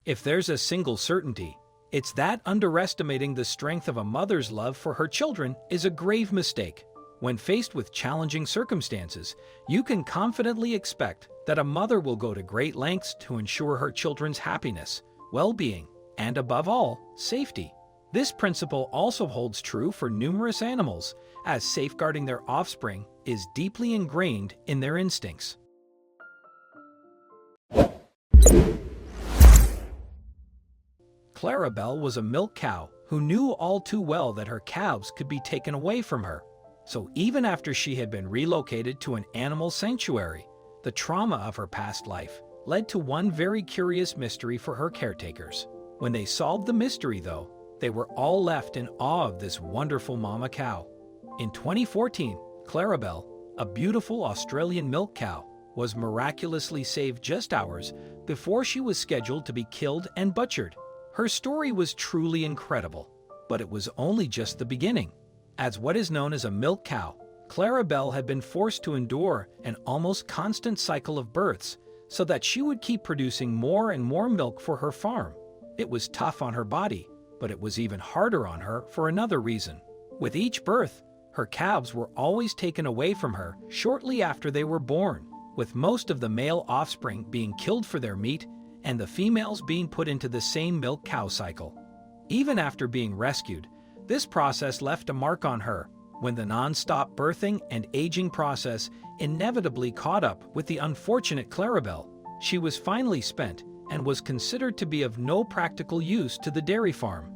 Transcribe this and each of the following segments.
If there's a single certainty, it's that underestimating the strength of a mother's love for her children is a grave mistake. When faced with challenging circumstances, you can confidently expect that a mother will go to great lengths to ensure her children's happiness, well-being, and above all, safety. This principle also holds true for numerous animals, as safeguarding their offspring is deeply ingrained in their instincts. Clarabelle was a milk cow who knew all too well that her calves could be taken away from her. So even after she had been relocated to an animal sanctuary, the trauma of her past life led to one very curious mystery for her caretakers. When they solved the mystery, though, they were all left in awe of this wonderful mama cow. In 2014, Clarabelle, a beautiful Australian milk cow, was miraculously saved just hours before she was scheduled to be killed and butchered. Her story was truly incredible, but it was only just the beginning. As what is known as a milk cow, Clarabelle had been forced to endure an almost constant cycle of births so that she would keep producing more and more milk for her farm. It was tough on her body, but it was even harder on her for another reason. With each birth, her calves were always taken away from her shortly after they were born, with most of the male offspring being killed for their meat and the females being put into the same milk cow cycle. Even after being rescued, this process left a mark on her. When the non-stop birthing and aging process inevitably caught up with the unfortunate Clarabelle, she was finally spent and was considered to be of no practical use to the dairy farm.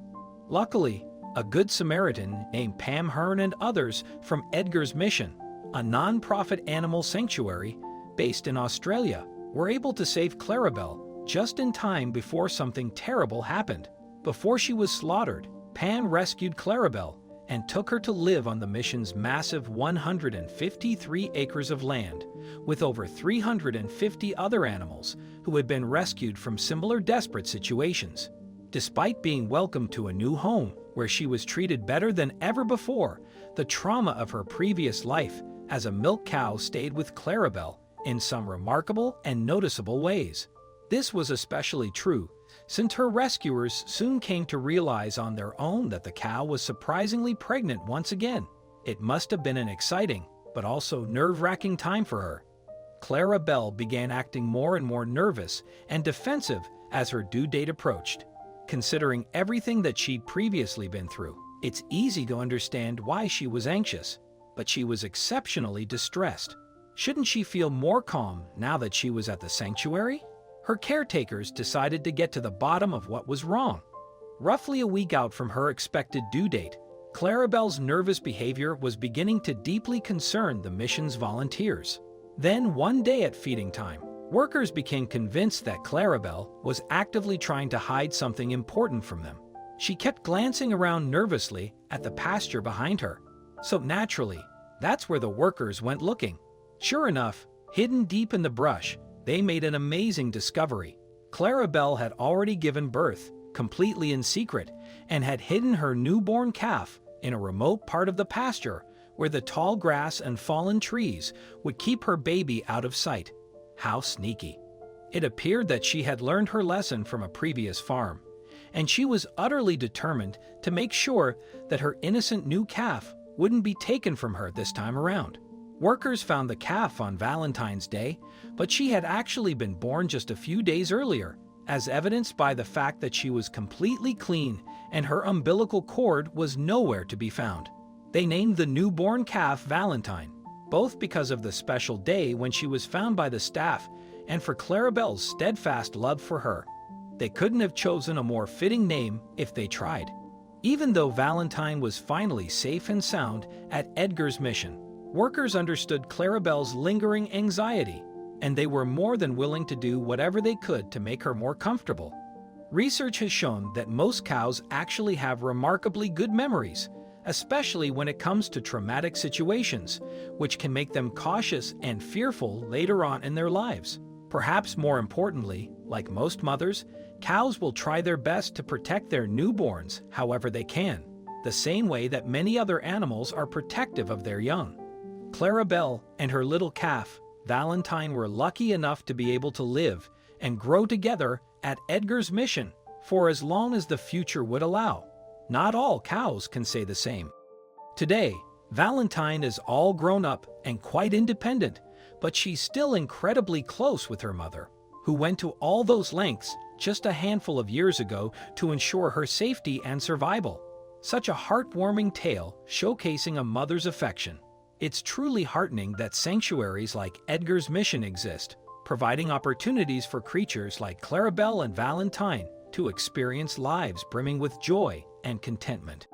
Luckily, a good Samaritan named Pam Hearn and others from Edgar's Mission, a non-profit animal sanctuary based in Australia, were able to save Clarabelle just in time before something terrible happened. Before she was slaughtered, Pam rescued Clarabelle and took her to live on the mission's massive 153 acres of land, with over 350 other animals who had been rescued from similar desperate situations. Despite being welcomed to a new home where she was treated better than ever before, the trauma of her previous life as a milk cow stayed with Clarabelle in some remarkable and noticeable ways. This was especially true since her rescuers soon came to realize on their own that the cow was surprisingly pregnant once again. It must have been an exciting, but also nerve-wracking time for her. Clarabelle began acting more and more nervous and defensive as her due date approached. Considering everything that she'd previously been through, it's easy to understand why she was anxious, but she was exceptionally distressed. Shouldn't she feel more calm now that she was at the sanctuary? Her caretakers decided to get to the bottom of what was wrong. Roughly a week out from her expected due date, Clarabelle's nervous behavior was beginning to deeply concern the mission's volunteers. Then, one day at feeding time, workers became convinced that Clarabelle was actively trying to hide something important from them. She kept glancing around nervously at the pasture behind her. So naturally, that's where the workers went looking. Sure enough, hidden deep in the brush, they made an amazing discovery. Clarabelle had already given birth, completely in secret, and had hidden her newborn calf in a remote part of the pasture where the tall grass and fallen trees would keep her baby out of sight. How sneaky. It appeared that she had learned her lesson from a previous farm, and she was utterly determined to make sure that her innocent new calf wouldn't be taken from her this time around. Workers found the calf on Valentine's Day, but she had actually been born just a few days earlier, as evidenced by the fact that she was completely clean and her umbilical cord was nowhere to be found. They named the newborn calf Valentine, both because of the special day when she was found by the staff and for Clarabelle's steadfast love for her. They couldn't have chosen a more fitting name if they tried. Even though Valentine was finally safe and sound at Edgar's Mission, workers understood Clarabelle's lingering anxiety, and they were more than willing to do whatever they could to make her more comfortable. Research has shown that most cows actually have remarkably good memories, especially when it comes to traumatic situations, which can make them cautious and fearful later on in their lives. Perhaps more importantly, like most mothers, cows will try their best to protect their newborns however they can, the same way that many other animals are protective of their young. Clarabelle and her little calf, Valentine, were lucky enough to be able to live and grow together at Edgar's mission for as long as the future would allow. Not all cows can say the same. Today, Valentine is all grown up and quite independent, but she's still incredibly close with her mother, who went to all those lengths just a handful of years ago to ensure her safety and survival. Such a heartwarming tale showcasing a mother's affection. It's truly heartening that sanctuaries like Edgar's Mission exist, providing opportunities for creatures like Clarabelle and Valentine to experience lives brimming with joy and contentment.